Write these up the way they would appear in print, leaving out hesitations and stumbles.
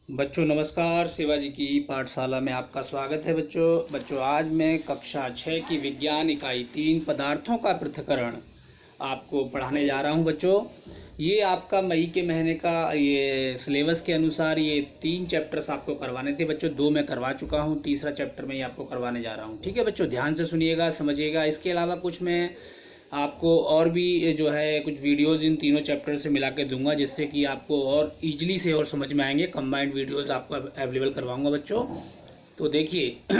बच्चों नमस्कार। शिवाजी की पाठशाला में आपका स्वागत है। बच्चों आज मैं कक्षा 6 की विज्ञान इकाई 3 पदार्थों का पृथक्करण आपको पढ़ाने जा रहा हूं। बच्चों ये आपका मई के महीने का ये सिलेबस के अनुसार ये 3 चैप्टर्स आपको करवाने थे। बच्चों 2 मैं करवा चुका हूं, तीसरा चैप्टर में ही आपको करवाने जा रहा हूं। ठीक है बच्चों, ध्यान से सुनिएगा, समझिएगा। इसके अलावा कुछ मैं आपको और भी जो है कुछ वीडियोस इन तीनों चैप्टर से मिला के दूंगा, जिससे कि आपको और इजीली से और समझ में आएंगे। कंबाइंड वीडियोस आपको अवेलेबल करवाऊंगा बच्चों। तो देखिए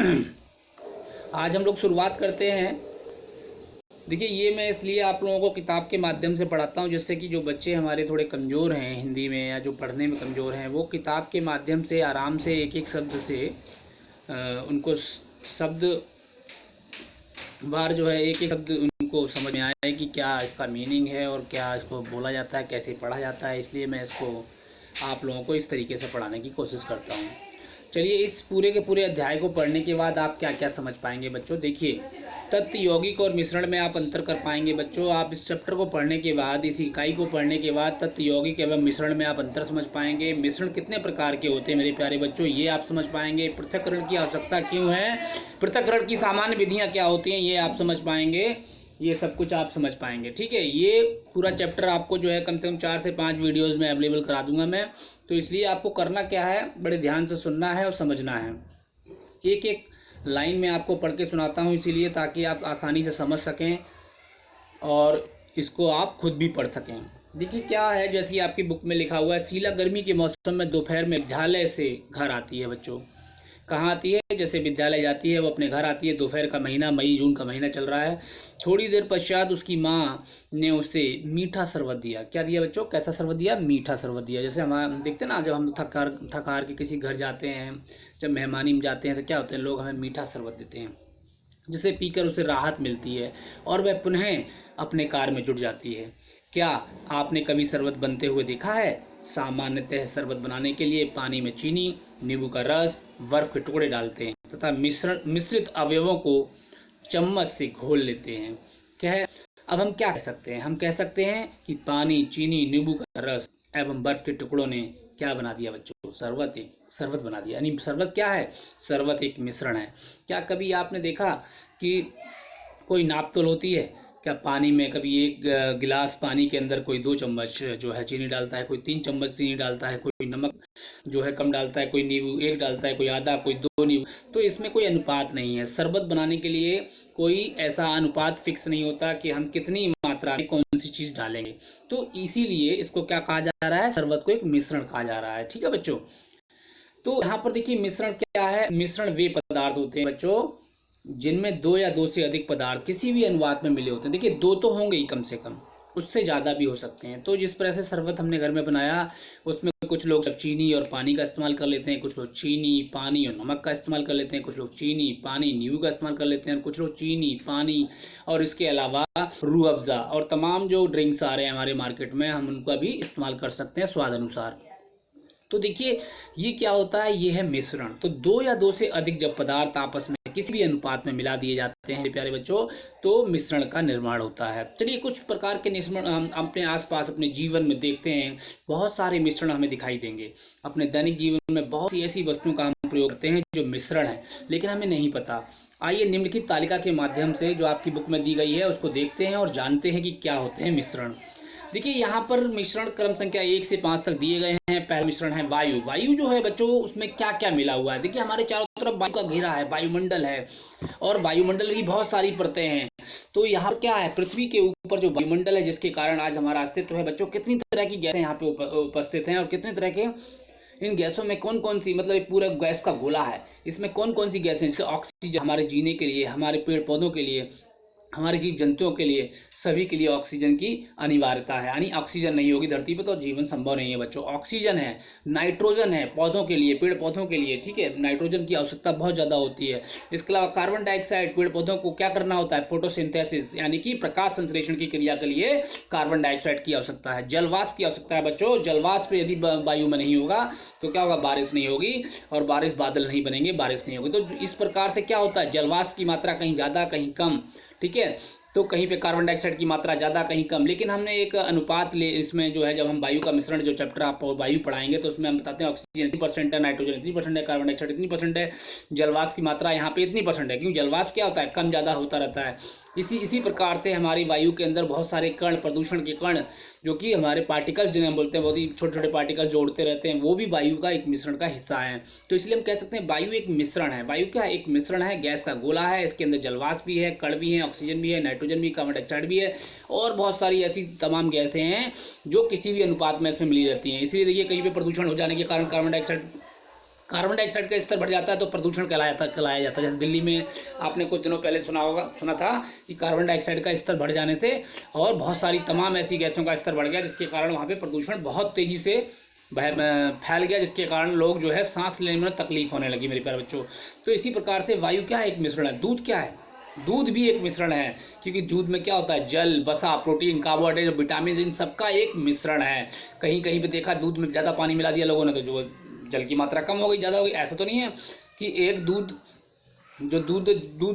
आज हम लोग शुरुआत करते हैं। देखिए ये मैं इसलिए आप लोगों को किताब के माध्यम से पढ़ाता हूँ, जिससे कि जो बच्चे हमारे थोड़े कमज़ोर हैं हिंदी में या जो पढ़ने में कमज़ोर हैं, वो किताब के माध्यम से आराम से एक एक शब्द से उनको शब्द बार जो है एक एक शब्द उनको समझ में आए कि क्या इसका मीनिंग है और क्या इसको बोला जाता है, कैसे पढ़ा जाता है। इसलिए मैं इसको आप लोगों को इस तरीके से पढ़ाने की कोशिश करता हूँ। चलिए इस पूरे के पूरे अध्याय को पढ़ने के बाद आप क्या क्या समझ पाएंगे बच्चों। देखिए तत्व, यौगिक और मिश्रण में आप अंतर कर पाएंगे बच्चों। आप इस चैप्टर को पढ़ने के बाद, इस इकाई को पढ़ने के बाद तत्व, यौगिक एवं मिश्रण में आप अंतर समझ पाएंगे। मिश्रण कितने प्रकार के होते हैं मेरे प्यारे बच्चों, ये आप समझ पाएंगे। पृथक्करण की आवश्यकता क्यों है, पृथक्करण की सामान्य विधियाँ क्या होती हैं, ये आप समझ पाएंगे। ये सब कुछ आप समझ पाएंगे। ठीक है, ये पूरा चैप्टर आपको जो है कम से कम 4 से 5 वीडियोज़ में अवेलेबल करा दूंगा मैं। तो इसलिए आपको करना क्या है, बड़े ध्यान से सुनना है और समझना है। एक एक लाइन में आपको पढ़ के सुनाता हूँ इसीलिए, ताकि आप आसानी से समझ सकें और इसको आप खुद भी पढ़ सकें। देखिए क्या है, जैसे कि आपकी बुक में लिखा हुआ है, शीला गर्मी के मौसम में दोपहर में विद्यालय से घर आती है। बच्चों कहाँ आती है, जैसे विद्यालय जाती है वो अपने घर आती है। दोपहर का महीना, मई जून का महीना चल रहा है। थोड़ी देर पश्चात उसकी माँ ने उसे मीठा शरबत दिया। क्या दिया बच्चों, कैसा शरबत दिया, मीठा शरबत दिया। जैसे हम देखते हैं ना, जब हम थक हार के किसी घर जाते हैं, जब मेहमानी में जाते हैं, तो क्या होते हैं, लोग हमें मीठा शरबत देते हैं, जिसे पीकर उसे राहत मिलती है और वह पुनः अपने कार्य में जुट जाती है। क्या आपने कभी शरबत बनते हुए देखा है। सामान्यतः शरबत बनाने के लिए पानी में चीनी, नींबू का रस, बर्फ के टुकड़े डालते हैं तथा मिश्रित अवयवों को चम्मच से घोल लेते हैं। क्या है, अब हम क्या कह सकते हैं, हम कह सकते हैं कि पानी, चीनी, नींबू का रस एवं बर्फ के टुकड़ों ने क्या बना दिया बच्चों, शरबत। एक शरबत बना दिया। यानी शरबत क्या है, शरबत एक मिश्रण है। क्या कभी आपने देखा कि कोई नाप तोल होती है क्या, पानी में कभी एक गिलास पानी के अंदर कोई 2 चम्मच जो है चीनी डालता है, कोई 3 चम्मच चीनी डालता है, कोई नमक जो है कम डालता है, कोई नींबू 1 डालता है, कोई आधा, कोई 2 नींबू। तो इसमें कोई अनुपात नहीं है। शरबत बनाने के लिए कोई ऐसा अनुपात फिक्स नहीं होता कि हम कितनी मात्रा में कौन सी चीज़ डालेंगे। तो इसीलिए इसको क्या कहा जा रहा है, शरबत को एक मिश्रण कहा जा रहा है। ठीक है बच्चों, तो यहाँ पर देखिए मिश्रण क्या है। मिश्रण वे पदार्थ होते हैं बच्चों जिनमें 2 या 2 से अधिक पदार्थ किसी भी अनुपात में मिले होते हैं। देखिए 2 तो होंगे ही कम से कम, उससे ज़्यादा भी हो सकते हैं। तो जिस तरह से शरबत हमने घर में बनाया, उसमें कुछ लोग चीनी और पानी का इस्तेमाल कर लेते हैं, कुछ लोग चीनी, पानी और नमक का इस्तेमाल कर लेते हैं, कुछ लोग चीनी, पानी, नींबू का इस्तेमाल कर लेते हैं, और कुछ लोग चीनी, पानी और इसके अलावा रूह अफ़ज़ा और तमाम जो ड्रिंक्स आ रहे हैं हमारे मार्केट में, हम उनका भी इस्तेमाल कर सकते हैं स्वाद अनुसार। तो देखिए ये क्या होता है, ये है मिश्रण। तो 2 या 2 से अधिक जब पदार्थ आपस में किसी भी अनुपात में मिला दिए जाते हैं प्यारे बच्चों, तो मिश्रण का निर्माण होता है। चलिए कुछ प्रकार के मिश्रण हम अपने आसपास अपने जीवन में देखते हैं। बहुत सारे मिश्रण हमें दिखाई देंगे। अपने दैनिक जीवन में बहुत सी ऐसी वस्तुओं का हम प्रयोग करते हैं जो मिश्रण है, लेकिन हमें नहीं पता। आइए निम्नलिखित तालिका के माध्यम से जो आपकी बुक में दी गई है उसको देखते हैं और जानते हैं कि क्या होते हैं मिश्रण। देखिए यहाँ पर मिश्रण क्रम संख्या 1 से 5 तक दिए गए हैं। पहला मिश्रण है वायु। वायु जो है बच्चों, उसमें क्या क्या मिला हुआ है। देखिए हमारे चारों तरफ वायु का घेरा है, वायुमंडल है, और वायुमंडल की बहुत सारी परतें हैं। तो यहाँ पर क्या है, पृथ्वी के ऊपर जो वायुमंडल है, जिसके कारण आज हमारा अस्तित्व है बच्चों, कितनी तरह की गैसें यहाँ पे उपस्थित हैं और कितने तरह के, इन गैसों में कौन कौन सी, मतलब एक पूरा गैस का गोला है, इसमें कौन कौन सी गैसें, जैसे ऑक्सीजन हमारे जीने के लिए, हमारे पेड़ पौधों के लिए, हमारे जीव जंतुओं के लिए, सभी के लिए ऑक्सीजन की अनिवार्यता है। यानी ऑक्सीजन नहीं होगी धरती पर तो जीवन संभव नहीं है बच्चों। ऑक्सीजन है, नाइट्रोजन है पौधों के लिए, पेड़ पौधों के लिए, ठीक है, नाइट्रोजन की आवश्यकता बहुत ज़्यादा होती है। इसके अलावा कार्बन डाइऑक्साइड, पेड़ पौधों को क्या करना होता है, फोटोसिंथेसिस यानी कि प्रकाश संश्लेषण की क्रिया के लिए कार्बन डाइऑक्साइड की आवश्यकता है। जलवाष्प की आवश्यकता है बच्चों। जलवाष्प यदि वायु में नहीं होगा तो क्या होगा, बारिश नहीं होगी, और बारिश, बादल नहीं बनेंगे, बारिश नहीं होगी। तो इस प्रकार से क्या होता है, जलवाष्प की मात्रा कहीं ज़्यादा कहीं कम, ठीक है। तो कहीं पे कार्बन डाइऑक्साइड की मात्रा ज़्यादा, कहीं कम, लेकिन हमने एक अनुपात ले इसमें जो है, जब हम वायु का मिश्रण जो चैप्टर आप वायु पढ़ाएंगे तो उसमें हम बताते हैं ऑक्सीजन इतनी % है, नाइट्रोजन इतनी % है, कार्बन डाइऑक्साइड इतनी % है, जलवाष्प की मात्रा यहाँ पे इतनी % है, क्योंकि जलवाष्प क्या होता है, कम ज़्यादा होता रहता है। इसी प्रकार से हमारी वायु के अंदर बहुत सारे कण, प्रदूषण के कण, जो कि हमारे पार्टिकल्स जिन्हें हम बोलते हैं, बहुत ही छोटे छोटे पार्टिकल जोड़ते रहते हैं, वो भी वायु का एक मिश्रण का हिस्सा है। तो इसलिए हम कह सकते हैं वायु एक मिश्रण है। वायु क्या एक मिश्रण है, गैस का गोला है, इसके अंदर जलवाष्प भी है, कण भी है, ऑक्सीजन भी है, नाइट्रोजन भी, कार्बन डाइऑक्साइड भी है, और बहुत सारी ऐसी तमाम गैसें हैं जो किसी भी अनुपात में इसमें मिली रहती हैं। इसलिए देखिए कहीं पर प्रदूषण हो जाने के कारण कार्बन डाइऑक्साइड का स्तर बढ़ जाता है तो प्रदूषण कहलाया जाता है। जैसे दिल्ली में आपने कुछ दिनों पहले सुना था कि कार्बन डाइऑक्साइड का स्तर बढ़ जाने से और बहुत सारी तमाम ऐसी गैसों का स्तर बढ़ गया, जिसके कारण वहाँ पे प्रदूषण बहुत तेज़ी से फैल गया, जिसके कारण लोग जो है सांस लेने में तकलीफ होने लगी मेरे प्यारे बच्चों। तो इसी प्रकार से वायु क्या है, एक मिश्रण है। दूध क्या है, दूध भी एक मिश्रण है, क्योंकि दूध में क्या होता है, जल, वसा, प्रोटीन, कार्बोहाइड्रेट, विटामिन, इन सबका एक मिश्रण है। कहीं कहीं पे देखा दूध में ज़्यादा पानी मिला दिया लोगों ने तो जो जल की मात्रा कम हो गई, ज़्यादा हो गई। ऐसा तो नहीं है कि एक दूध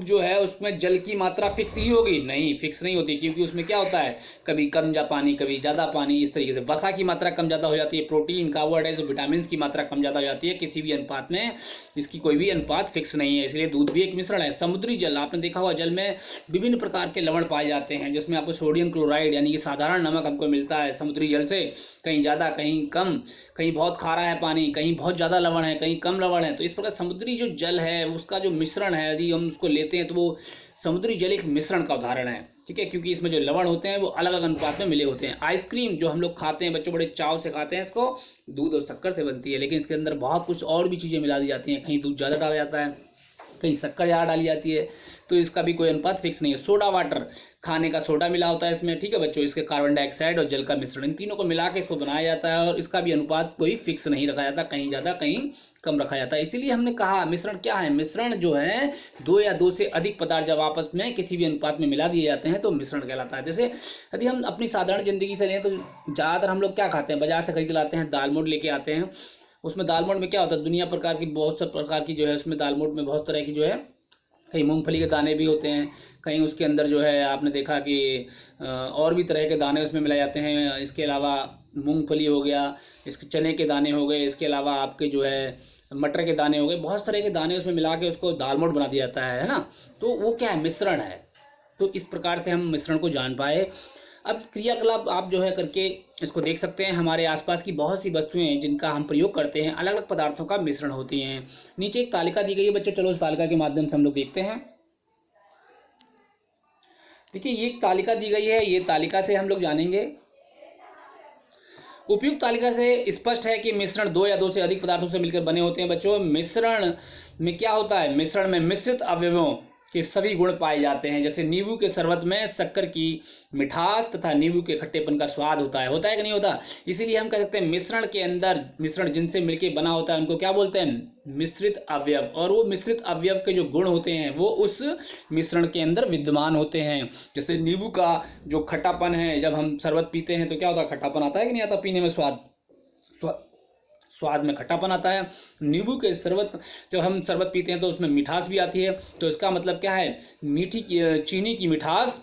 जो है उसमें जल की मात्रा फिक्स ही होगी, नहीं, फिक्स नहीं होती, क्योंकि उसमें क्या होता है, कभी कम पानी, कभी ज़्यादा पानी, इस तरीके से वसा की मात्रा कम ज़्यादा हो जाती है, प्रोटीन, कार्बोहाइड्रेट, विटामिन की मात्रा कम ज़्यादा हो जाती है। किसी भी अनुपात में इसकी कोई भी अनुपात फिक्स नहीं है, इसलिए दूध भी एक मिश्रण है। समुद्री जल, आपने देखा हुआ जल में विभिन्न प्रकार के लवण पाए जाते हैं, जिसमें आपको सोडियम क्लोराइड यानी कि साधारण नमक हमको मिलता है समुद्री जल से, कहीं ज़्यादा कहीं कम, कहीं बहुत खारा है पानी, कहीं बहुत ज़्यादा लवण है, कहीं कम लवण है। तो इस प्रकार समुद्री जो जल है उसका जो मिश्रण है, यदि हम उसको लेते हैं तो वो समुद्री जल एक मिश्रण का उदाहरण है, ठीक है, क्योंकि इसमें जो लवण होते हैं वो अलग अलग अनुपात में मिले होते हैं। आइसक्रीम जो हम लोग खाते हैं, बच्चों बड़े चाव से खाते हैं, इसको दूध और शक्कर से बनती है, लेकिन इसके अंदर बहुत कुछ और भी चीज़ें मिला दी जाती हैं, कहीं दूध ज़्यादा डाला जाता है, कहीं शक्कर ज़्यादा डाली जाती है, तो इसका भी कोई अनुपात फिक्स नहीं है। सोडा वाटर, खाने का सोडा मिला होता है इसमें, ठीक है बच्चों, इसके कार्बन डाइऑक्साइड और जल का मिश्रण, इन तीनों को मिला के इसको बनाया जाता है, और इसका भी अनुपात कोई फिक्स नहीं रखा जाता, कहीं ज़्यादा कहीं कम रखा जाता है। इसीलिए हमने कहा मिश्रण क्या है, मिश्रण जो है दो या दो से अधिक पदार्थ जब आपस में किसी भी अनुपात में मिला दिए जाते हैं तो मिश्रण कहलाता है। जैसे यदि हम अपनी साधारण जिंदगी से लें तो ज़्यादातर हम लोग क्या खाते हैं, बाजार से खरीद लाते हैं, दाल मोठ लेके आते हैं। उसमें दाल मोठ में क्या होता है, दुनिया प्रकार की, बहुत से प्रकार की जो है उसमें दाल मोठ में बहुत तरह की जो है, कहीं मूंगफली के दाने भी होते हैं, कहीं उसके अंदर जो है आपने देखा कि और भी तरह के दाने उसमें मिलाए जाते हैं। इसके अलावा मूंगफली हो गया, इसके चने के दाने हो गए, इसके अलावा आपके जो है मटर के दाने हो गए, बहुत तरह के दाने उसमें मिला के उसको दाल मोठ बना दिया जाता है ना। तो वो क्या है, मिश्रण है। तो इस प्रकार से हम मिश्रण को जान पाए। अब क्रियाकलाप आप जो है करके इसको देख सकते हैं। हमारे आसपास की बहुत सी वस्तुएं हैं जिनका हम प्रयोग करते हैं, अलग अलग पदार्थों का मिश्रण होती हैं। नीचे एक तालिका दी गई है बच्चों, चलो उस तालिका के माध्यम से हम लोग देखते हैं। देखिए ये एक तालिका दी गई है, ये तालिका से हम लोग जानेंगे। उपयुक्त तालिका से स्पष्ट है कि मिश्रण दो या दो से अधिक पदार्थों से मिलकर बने होते हैं। बच्चों मिश्रण में क्या होता है, मिश्रण में मिश्रित अवयवों के सभी गुण पाए जाते हैं। जैसे नींबू के शरबत में शक्कर की मिठास तथा नींबू के खट्टेपन का स्वाद होता है कि नहीं होता। इसीलिए हम कह सकते हैं मिश्रण के अंदर, मिश्रण जिनसे मिलके बना होता है उनको क्या बोलते हैं, मिश्रित अवयव। और वो मिश्रित अवयव के जो गुण होते हैं वो उस मिश्रण के अंदर विद्यमान होते हैं। जैसे नींबू का जो खट्टापन है, जब हम शरबत पीते हैं तो क्या होता है, खट्टापन आता है कि नहीं आता, पीने में स्वाद में खट्टापन आता है। नींबू के शरबत जब हम शरबत पीते हैं तो उसमें मिठास भी आती है। तो इसका मतलब क्या है, चीनी की मिठास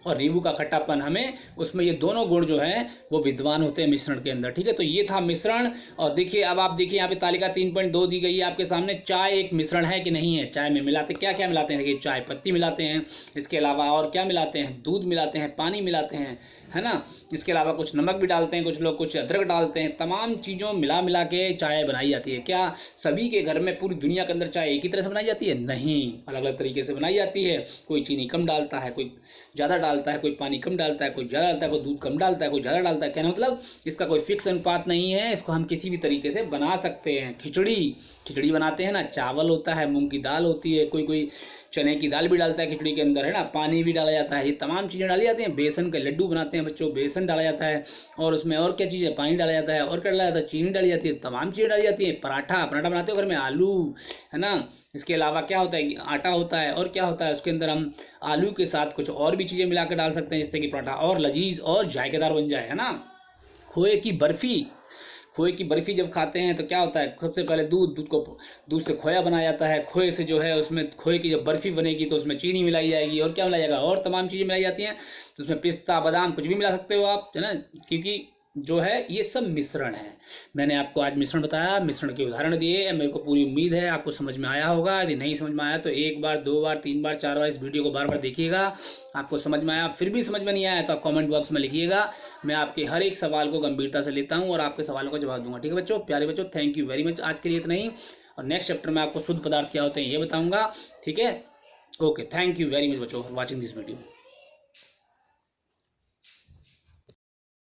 और नींबू का खट्टापन, हमें उसमें ये दोनों गुण जो हैं वो विद्यमान होते हैं मिश्रण के अंदर, ठीक है। तो ये था मिश्रण। और देखिए अब आप देखिए यहाँ पे तालिका 3.2 दी गई है आपके सामने। चाय एक मिश्रण है कि नहीं है, चाय में मिलाते क्या क्या मिलाते हैं, देखिए चाय पत्ती मिलाते हैं, इसके अलावा और क्या मिलाते हैं, दूध मिलाते हैं, पानी मिलाते हैं, है ना। इसके अलावा कुछ नमक भी डालते हैं, कुछ लोग कुछ अदरक डालते हैं। तमाम चीज़ों मिला के चाय बनाई जाती है। क्या सभी के घर में पूरी दुनिया के अंदर चाय एक ही तरह से बनाई जाती है, नहीं, अलग अलग तरीके से बनाई जाती है। कोई चीनी कम डालता है, कोई ज़्यादा डालता है, कोई पानी कम डालता है, कोई ज़्यादा डालता है, कोई दूध कम डालता है, कोई ज़्यादा डालता है। कहना मतलब इसका कोई फिक्स अनुपात नहीं है, इसको हम किसी भी तरीके से बना सकते हैं। खिचड़ी बनाते हैं ना, चावल होता है, मूंग की दाल होती है, कोई चने की दाल भी डालता है खिचड़ी के अंदर, है ना, पानी भी डाला जाता है, ये तमाम चीज़ें डाली जाती हैं। बेसन के लड्डू बनाते हैं बच्चों, बेसन डाला जाता है, और उसमें और क्या चीज़ है, पानी डाला जाता है, और क्या डाला जाता है, चीनी डाली जाती है, तमाम चीज़ें डाली जाती है। पराठा बनाते हो घर में, आलू, है ना। इसके अलावा क्या होता है, आटा होता है, और क्या होता है उसके अंदर हम आलू के साथ कुछ और भी चीज़ें मिला कर डाल सकते हैं, जिससे कि पराठा और लजीज और जायकेदार बन जाए, है ना। खोए की बर्फ़ी खोए की बर्फ़ी जब खाते हैं तो क्या होता है, सबसे पहले दूध से खोया बनाया जाता है। खोए से जो है उसमें खोए की जब बर्फ़ी बनेगी तो उसमें चीनी मिलाई जाएगी और क्या मिलाया जाएगा, और तमाम चीज़ें मिलाई जाती हैं। तो उसमें पिस्ता बादाम कुछ भी मिला सकते हो आप, है ना, क्योंकि जो है ये सब मिश्रण है। मैंने आपको आज मिश्रण बताया, मिश्रण के उदाहरण दिए। मेरे को पूरी उम्मीद है आपको समझ में आया होगा। यदि नहीं समझ में आया तो 1 बार 2 बार 3 बार 4 बार इस वीडियो को बार बार देखिएगा। आपको समझ में आया, फिर भी समझ में नहीं आया तो आप कमेंट बॉक्स में लिखिएगा। मैं आपके हर एक सवाल को गंभीरता से लेता हूँ और आपके सवालों का जवाब दूंगा। ठीक है बच्चों, प्यारे बच्चों, थैंक यू वेरी मच। आज के लिए इतना ही, और नेक्स्ट चैप्टर में आपको शुद्ध पदार्थ क्या होते हैं ये बताऊंगा। ठीक है, okay, thank you very much बच्चों फॉर वॉचिंग दिस वीडियो।